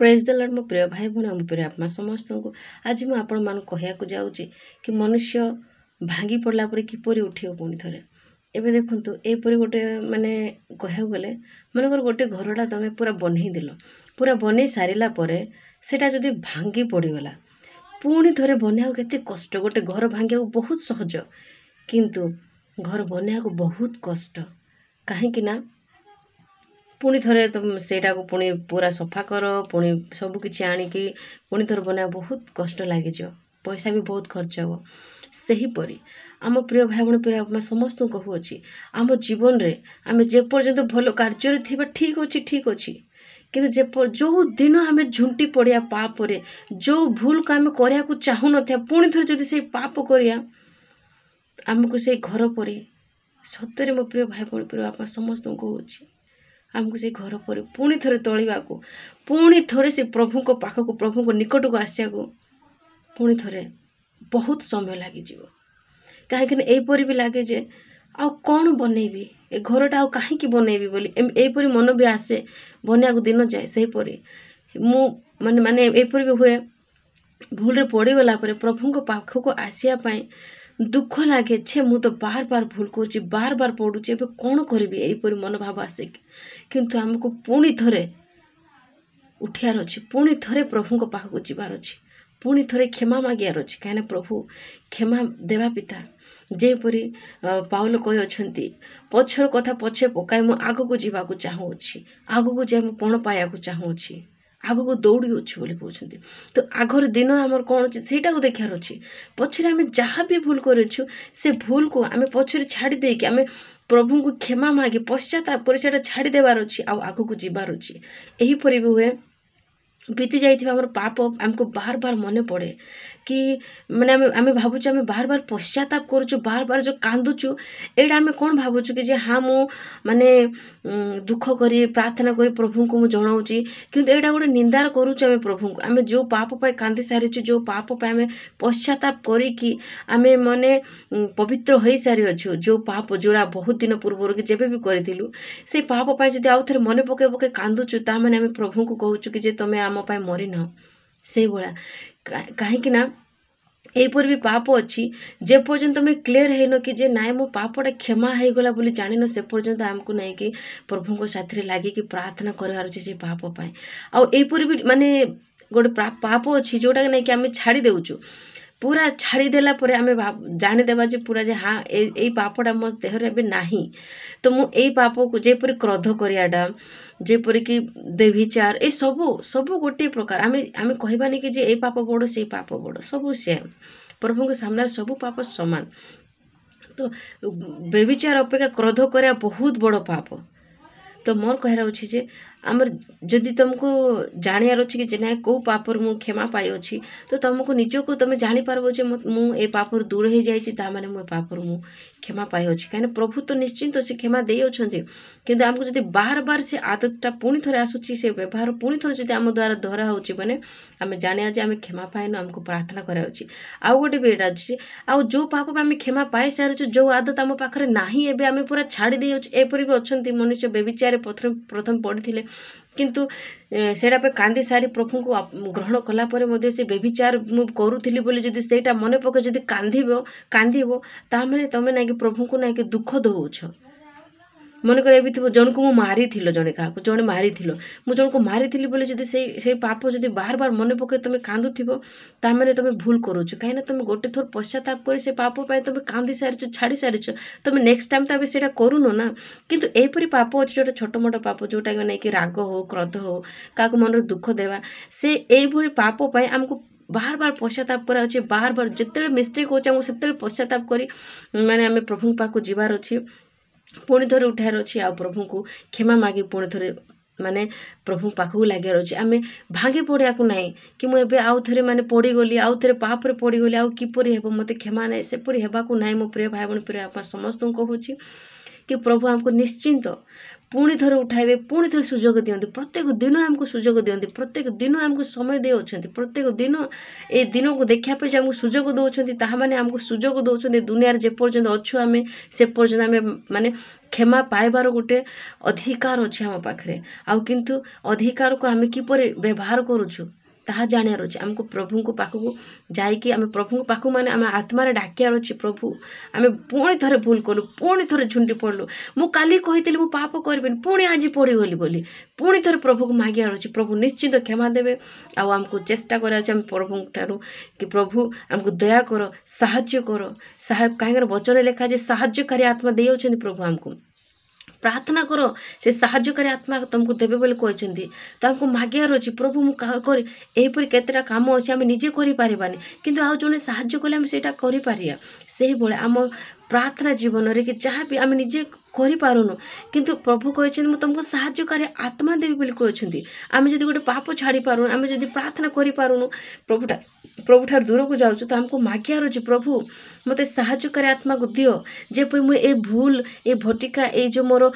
Praise the Lord मो प्रिय भाई भूणी मो प्रिय आत्मा समस्त को आज मुझे आपण मान कहवाक जाऊँगी कि मनुष्य भांगी पड़ला पर किपरि उठियो पुणी थे एवं देखु यहपरी गोटे माने कहवाक गले मनकर गोटे घरटा तुम पूरा बनईदेल पूरा बनई सारा सेटा जदि भांगी पड़गला पुणी थे बनवा के कष्ट गोटे घर भांगा बहुत सहज किंतु घर बनवा बहुत कष्ट कहीं पुणी थे तुम सेटा को पुणी पूरा सफा कर पुणी सबकि आणिकी पुणी थे बना बहुत कष्ट लगे पैसा भी बहुत खर्च हे सेहीपरि आम प्रिय भाई भाई प्रिय मैं समस्त कहूँगी आम जीवन रे आम जेपर्यंत भल कार्य थी ठीक अच्छी किंतु जो दिन आम झुंटी पड़िया पापरे जो भूल को आम करने चाहू न पुणी थे जदि से पाप करिया आमको से घर पर सतरे मो प्रिय भाई भाई प्रिय आप समस्त कहूँ आमको से घर पर पुणी थे तलिया पुणी थे से प्रभु को पाखक प्रभु को निकट को आसिया पुणी थे बहुत समय लगे कहीं यहपरी भी लगे जे आ कौन बनईबी ए घरटा आ कहीं बनईबी बोली यहपरी मन भी आसे बनवा दिन जाए सेहीपरि मु माने माने यहपरी भी हुए भूल पड़गला प्रभु को पाखक आसिया दुख लगे छे मु तो बार बार भूल कर बार बार पड़ुचे कौन करी यहीपरि मनोभाव आसे किंतु आमको पुणी थे उठार अच्छी पुणी थे प्रभु को पाखक जीवार अच्छी पुणी थे क्षमा मागियार अच्छी कहीं प्रभु क्षमा देवा पिता जेपरी पाउल कही पछर कथा पछे पकाई मु आग को जीवाक चाहूँगी आग को जा पण पाया चाहूँगी आग को दौड़ी अच्छी बोली कहते तो आगर दिन आमर कौन अच्छे से देखार अच्छी पछरे आम जहाँ भी भूल करूँ से भूल को आम पछरे छाड़ी देकी आम प्रभु को क्षमा मागे पश्चाताप पर से छाड़ी देवार अच्छी आग को जीवार अच्छी यहीपरि भी हुए बीती जाइए पाप आमको बार बार मन पड़े कि माने आम भावुँ आम बार बार पश्चाताप करुचु बार बार जो कांदुचु एटा आम कौन भावुचु कि हाँ मु माने दुख करी प्रार्थना करी प्रभु को मुझे जनाऊँगी किंतु एटा गोटे निंदार करुचु आम प्रभु को आम जो पाप पाई कांदी सारीचु जो पाप पाई आम पश्चाताप करी आम माने पवित्र हो सारी अच्छु जो पाप जोड़ा बहुत दिन पूर्व कि जेबे भी करूँ से पाप पाई जदि आउ थे मन पके पके कांदुचु ता माने आम प्रभु को कहूँ कि जे तुम आम पाई मरीन से भाया कहीं यहीपर भी पाप अच्छी जे पर्यंत तुम क्लीयर हैन कि जे नाई मो पापटा क्षमा हो गला बोली जानिन से पर्यंत आमको नहीं कि प्रभु को साथी लगे कि प्रार्थना करार अच्छे से पाप पाए आहीपर भी माने गोटे पाप अच्छी जोटा नहीं कि आम छाड़ी देचु पूरा छाड़देला आम जानीदेवा जे पूरा जे हाँ यही पापटा मो देहर ए ना तो मुझे पाप को जेपरी क्रोध करियाटा जेपरिक बेभिचार ए सबू सबू गोटे प्रकार आम आम कहबानी कि जे ए पाप बड़ से पाप बड़ सबू सेम प्रभु के सामने सबू पाप समान तो बेभिचार अपेक्षा क्रोध करा बहुत बड़ पाप तो मोर कहर अच्छी जे आमर जदि तुमको जानियार अच्छी कि ना कौ पापर मु क्षमा पाई अच्छी तो तुमको निजको तुम जानीपार जे मुझे पापर दूर हो जाए माने मो पापर मु क्षमा पाई अच्छी कहीं प्रभु तो निश्चिंत से क्षमा दे अच्छे किंतु आमको जब बार बार से आदतटा पुणी थे आसूची से व्यवहार पुणी थे जब आम द्वारा दोहरा होची मैंने आम जाने जे आम क्षमा पाएन आमको प्रार्थना करा अच्छी आउ गोटे भी एटा अच्छी आउ जो पाप आम क्षमा पाई सारी जो आदत आम पाखे ना एवं आम पूरा छाड़ी दे एपरी भी अच्छा मनुष्य बेविचार प्रथम पढ़ी किंतु सेटा पे कांदी सारी प्रभु को ग्रहण कलापर से बेविचार मु करूली बोली जदि सेटा मन पके जदि कांदीबो तामें तमें ना कि प्रभु को ना कि दुख दौछ मन कर भी थो जन को मारी जड़े क्या जड़े मारी मुझे जन को मारी बोली जदि से पाप जदि बार बार मन पके तुम कांदुथिबो तामें तुम भूल करूछ कहीं तुम गोटे थोर पश्चाताप कर से पाप पाए तुम कांदी सारी छाड़ी सारी तुम नेक्स्ट टाइम तो से करूनो ना किंतु यहीपरी पाप अच्छे जोटा छोट मोट पाप जोटा नहीं कि राग हो क्रोध हो क्या मन दुख देवा से यही पाप पाए आमको बार बार पश्चाताप करा अच्छे बार बार जिते मिस्टेक होते पश्चाताप करी माने आम प्रभु पाक जीवार अच्छी पुणी थे उठार अच्छी आ प्रभु को क्षमा मागी पुणी थे माने प्रभु पाखक लगे अच्छे आम भांगी पड़ा को ना कि मुझे आउ थे माने पड़गली आउ थे पापरे पड़गली आउ किपरि हे मत क्षमा ना सेपरी हेबाकू ना मो प्रिय भाई भाई प्रिय आप समस्त कहूँ कि प्रभु आमको निश्चिंत पुणी थोड़े उठाइबे, पुणी थोड़े सुजोग दियंती, प्रत्येक दिन आमको सुजोग दियंती, प्रत्येक दिन आमको समय दे अछंती, प्रत्येक दिन ए दिन को देखा पे आमको सुजोग दउछंती, ताहा माने आमको सुजोग दउछंती दुनिया जे पर्यंत अछु आमे से पर्यंत आमे माने क्षमा पाइबार गोटे अधिकार अच्छे आम पाखे। आउ किंतु अधिकार को आमे किपरि व्यवहार करूछु ताहा जानियार अछि। आमको प्रभु को पाखु जाइकी आमे प्रभु को पाखु माने आमे आत्मा रे डाकियार अछि, प्रभु आमे पुणी थरे भूल कलु, पुणी थरे झुंडी पड़लु, मु काली कहितली मु पाप करबिन, पुणी आज पड़ी गली बोली पुणी थरे प्रभु को मागियार अछि। प्रभु निश्चित क्षमा देबे। आउ आमको चेष्टा करा अछि आमे प्रभु ठारू कि प्रभु आमको दया करो, साहाय्य करो। काहेकि वचन लेखा जे साहाय्यकारी आत्मा देइ अछंती प्रभु आमको। प्रार्थना करो से साहाय्यकारी आत्मा तुमको देवे बोली कहते। तो आमको मागियार अच्छी प्रभु मुझे यहीपरि केतेटा काम अच्छे आम निजे करें किंतु आउ जड़े साहाय्य कले आम सेटा करें से भाई आम प्रार्थना जीवन रे कि जहाँ भी आम निजे करूनु किंतु प्रभु कहते मुझे तुमको साहाय्यकारी आत्मा देवी बोली कहते। आम जब गोटे पाप छाड़ी पारूनु, आम जब प्रार्थना करूनु प्रभु ठार दूर को जाऊँ तो आमको मागियार अच्छे प्रभु मते साहाय्यकारी आत्मा को दियो जेपरि मु ए भूल ए भटिका ए जो मोर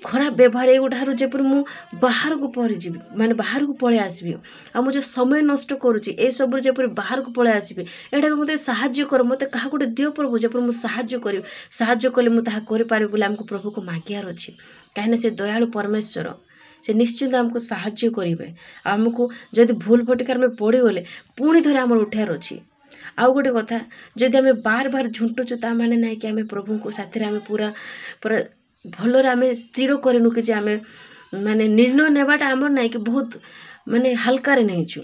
खराब व्यवहार एगुठार जेपरि मु बाहर को पड़ी जीवी माने बाहर को पळे आसबी आ मु जो समय नष्ट करूची ए सब जेपरि बाहर को पळे आसबी एटा मते साहाय्य कर मते कहा गोटे दियो प्रभु जेपरि मु साहाय्य कले मु ताहा करि पारे बोले हमको प्रभु को मागियार अछि। काहे से दयालु परमेश्वर से निश्चित हमको साहाय्य करेंगे। आमको जदि भूल भटिकार में पड़ी गले पुणी थरे आमर उठार अच्छी। आउ गोटे कथा जदि आम बार बार झुंटुचु ता माने ना कि आम प्रभु को साथी आम पूरा पूरा भलरे आम स्थिर करेनु कि आम माने निर्णय नेबाटा आमर ना कि बहुत माने हल्का रे नहीं छु।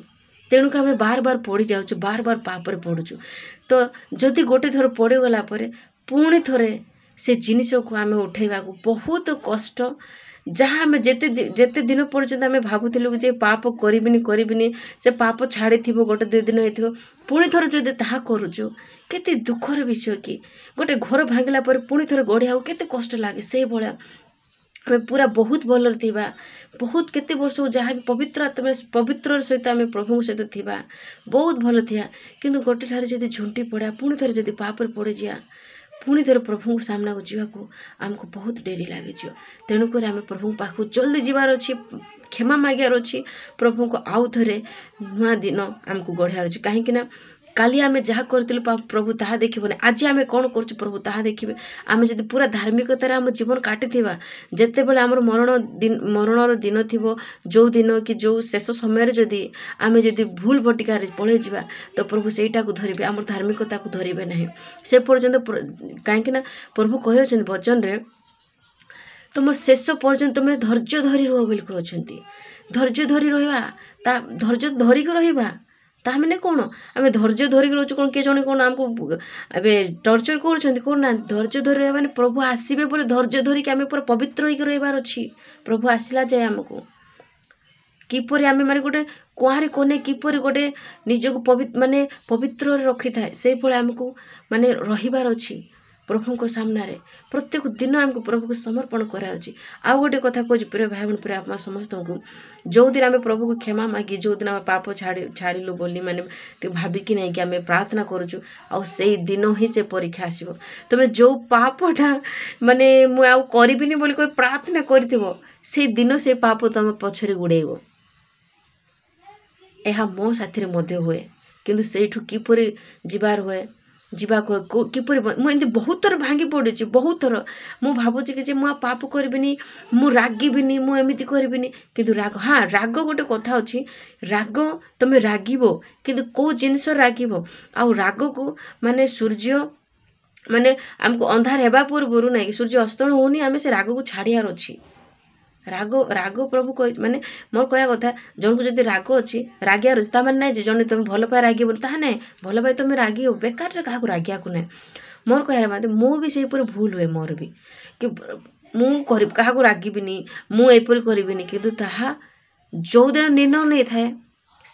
तेणुक आम बार बार पड़ी जाऊँ, बार बार पापरे पड़ुचु। तो जदि गोटे थर पड़ी गला परे पुणी थरे से जिनिस को आम उठेबा को बहुत कष्ट। जहाँ आम जेते दिन पर्यंत आम भावुलु कि पाप करिबिनी से पाप छाड़ी थी गोटे 2 दिन हो पुणी थर जदि ताहा करूचु केते दुखर विषय कि गोटे घर भांगिला पर पुणी थर गढ़िया केते कष्ट लगे। से भाया आम पूरा बहुत भल थिबा बहुत केते वर्ष जहाँ भी पवित्र सहित आम प्रभु सहित थिबा बहुत भल थिया किंतु गोटे ठार जदि झुंटी पड़ा पुणी थर जदि पाप पड़ जा पुणी थर प्रभु को सामना को जीवाकू आमको बहुत डेरी लगे। तेणुक आम प्रभु पाखु जल्दी जीवार अच्छी, क्षमा मागियार अच्छी, प्रभु को आउ थे नुआ दिन आमको गढ़ार अच्छी। कहीं काली आम जहाँ करूँ प्रभु ताहा देखिबने, आज आम कौन कर प्रभु ताहा देखिबे। आम जब पूरा धार्मिकतार आम जीवन काटी जिते बड़े आम मरणर दिन थी जो दिन कि जो शेष समय जदि आम जदि भूल भटिकार पड़े जा तो प्रभु सेटा को धरबे, आम धार्मिकता को धरबे ना से पर्यंत। कहीं प्रभु कहते वचन रे तुम शेष पर्यंत तुम धैर्य धरी रुह बोली कहते। धैर्य धरी रहा धैर्य धरिक रहा ताने कौन आम धैर्य धरिक रोच कौन किए जड़े कौन आमको ए टर्चर करना धैर्य धरी रहा मैंने प्रभु आसबे बोले धैर्य धरिक आम पूरा पवित्र होकर रहीबार अच्छी। प्रभु आसला जाए आमको किपरि आम माने गोटे कुआरे कोने किपरि गोटे निजको पवित्र रखी थाए से भाई आमको माने रहीबार अच्छी प्रभु को सामना रे प्रत्येक दिन आमको प्रभु को समर्पण करार अछि। आउ गोटे कथा कहूँ प्रिय भाई बहन प्रिय आप समस्त को जो दिन आम प्रभु को क्षमा मागी जो दिन आम पाप छाड़िलु बोली माने भाविकी नहीं कि आम प्रार्थना करूँ आउ से दिन ही से परीक्षा आसो तुम जो पापटा माने मु आउ करिबिनी बोली कोई प्रार्थना करिथिबो से दिन से पाप तुम पछरे गुड़ेइबो। यह मो साथी मध्य हुए किंतु सेठू किपरि जीवार हुए जीवा किपरि मुझे बहुत थर भांगी पड़ी बहुत थर मु भावुची कि मु पाप करिबिनी मु रागिबिनी मु एमिति करिबिनी किंतु राग हाँ राग गोटे कथा अच्छी राग तुम रागिबो किंतु को जिनिस रागिबो आउ राग को माने सूर्य माने आमको अंधार हेबा पूर्व ना सूर्य अस्तण होनी आम से राग को छाड़ियार अच्छी। राग राग प्रभु कह माने मोर कहया कथा जन को जदि राग अच्छी रागियार अच्छी ताने ना जन तुम भल पाए रागिब ताहा ना भल पाए तुम रागी हो बेकार क्या रागिया को ना मोर कहया मतलब मु भी से भूल हुए मोर भी कि मु क्या रागिबिनी मु एपरी करिबिनी किंतु ताहा जो दिन निर्णय नहीं थाए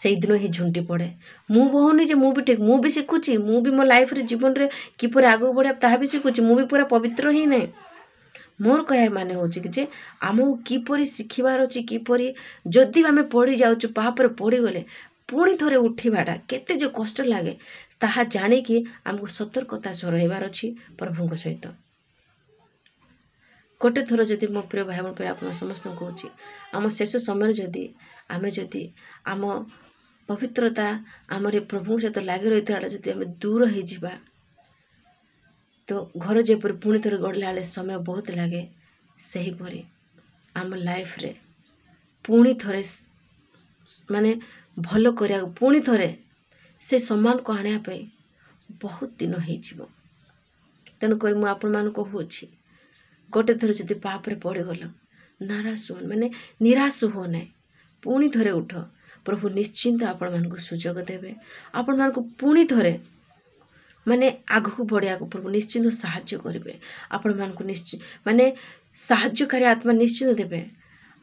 से दिन ही झुंटी पड़े मु बहुनी जे मु भी ठीक मु भी शिखुची मु भी मो लाइफ रे जीवन रे किपरि आगो बढ़िया ताहा भी शिखुची मु भी पूरा पवित्र ही नहीं। मोर कहयार माने होची कि जे आमो किपरि शिखिबार अछि किपरि जदि आमे पड़ी जाउछु पापर पड़ी गले पुणी थरे उठिबाटा केते जो कष्ट लागे ताहा जाने कि आमको सतर्कता सह रहिबार अछि प्रभुଙ୍କ सहित। ଗୋଟେ ଥର ଯଦି ମୋ ପ୍ରିୟ ଭାଇ ଭଉଣୀ ଆପଣ ସମସ୍ତଙ୍କୁ କହୁଛି, ଆମ ଶେଷ ସମୟରେ ଆମେ ଯଦି ଆମ ପବିତ୍ରତା ଆମର ଏ ପ୍ରଭୁଙ୍କ ସହିତ ଲାଗି ରହିଥିବା ବେଳେ ଯଦି ଆମେ ଦୂର ହେଇଯିବା, ତ ଘର ଯେପରି ପୁଣି ଥରେ ଗଢ଼ିଲା ବେଳେ ସମୟ ବହୁତ ଲାଗେ, ସେହିପରି ଆମ ଲାଇଫ୍ରେ ପୁଣି ଥରେ ମାନେ ଭଲ କରିବାକୁ ପୁଣି ଥରେ ସେ ସମ୍ମାନକୁ ଆଣିବା ପାଇଁ ବହୁତ ଦିନ ହେଇଯିବ। ତେଣୁକରି ମୁଁ ଆପଣମାନଙ୍କୁ କହୁଅଛି, ଗୋଟେ ଥର ଯଦି ପାପରେ ପଡ଼ିଗଲ, ନିରାଶ ହୁଅ ନାହିଁ, ପୁଣି ଥରେ ଉଠ। ପ୍ରଭୁ ନିଶ୍ଚିନ୍ତ ଆପଣମାନଙ୍କୁ ସୁଯୋଗ ଦେବେ, ଆପଣମାନଙ୍କୁ ପୁଣି ଥରେ ଆଗକୁ ବଢ଼ିବାକୁ ପ୍ରଭୁ ନିଶ୍ଚିନ୍ତ ସାହାଯ୍ୟ କରିବେ। ଆପଣମାନଙ୍କୁ ସାହାଯ୍ୟକାରୀ ଆତ୍ମା ନିଶ୍ଚିନ୍ତ ଦେବେ।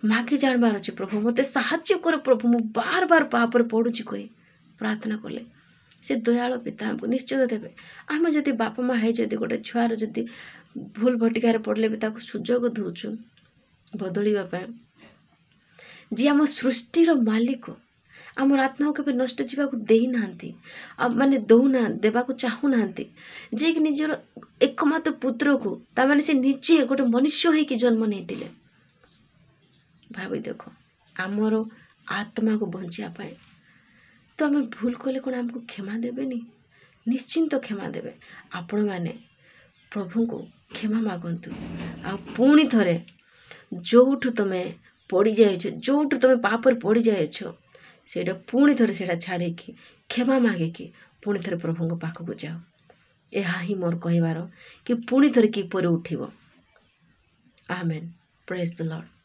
ମାଗି ଜାଣିବାର ଅଛି, ପ୍ରଭୁ ମୋତେ ସାହାଯ୍ୟ କର, ପ୍ରଭୁ ମୁଁ ବାର ବାର ପାପରେ ପଡ଼ୁଛି କହି ପ୍ରାର୍ଥନା କଲେ ସେ ଦୟାଳୁ ପିତା ଆମକୁ ନିଶ୍ଚିତ ଦେବେ। ଆମେ ଯଦି ବାପା ମା' ହେଇ ଯଦି ଗୋଟେ ଛୁଆର ଯଦି ଭୁଲ ଭଟିକାରେ ପଡ଼ିଲେ ବି ତାକୁ ସୁଯୋଗ ଦେଉଛୁ ବଦଳିବା ପାଇଁ, ଯିଏ ଆମ ସୃଷ୍ଟିର ମାଲିକ, ଆମର ଆତ୍ମାକୁ କେବେ ନଷ୍ଟ ଯିବାକୁ ଦେଇନାହାନ୍ତି, ଦେବାକୁ ଚାହୁଁନାହାନ୍ତି, ଯିଏକି ନିଜର ଏକମାତ୍ର ପୁତ୍ରକୁ ସେ ନିଜେ ଗୋଟେ ମନୁଷ୍ୟ ହେଇକି ଜନ୍ମ ନେଇଥିଲେ। ଭାବି ଦେଖ, ଆମର ଆତ୍ମାକୁ ବଞ୍ଚିବା ପାଇଁ ତ ଆମେ ଭୁଲ କଲେ କ'ଣ ଆମକୁ କ୍ଷମା ଦେବେନି? ନିଶ୍ଚିନ୍ତ କ୍ଷମା ଦେବେ। ଆପଣମାନେ ପ୍ରଭୁଙ୍କୁ କ୍ଷମା ମାଗନ୍ତୁ, ଆଉ ପୁଣି ଥରେ ଯେଉଁଠୁ ତମେ ପଡ଼ିଯାଇଛ, ଯେଉଁଠୁ ତମେ ପାପରେ ପଡ଼ିଯାଇଛ, ସେଇଟା ପୁଣି ଥରେ ସେଇଟା ଛାଡ଼ିକି କ୍ଷମା ମାଗିକି ପୁଣି ଥରେ ପ୍ରଭୁଙ୍କ ପାଖକୁ ଯାଅ। ଏହା ହିଁ ମୋର କହିବାର, କି ପୁଣି ଥରେ କିପରି ଉଠିବ। ଆମେନ୍। ପ୍ରେଜ୍ ଦ ଲର୍ଡ।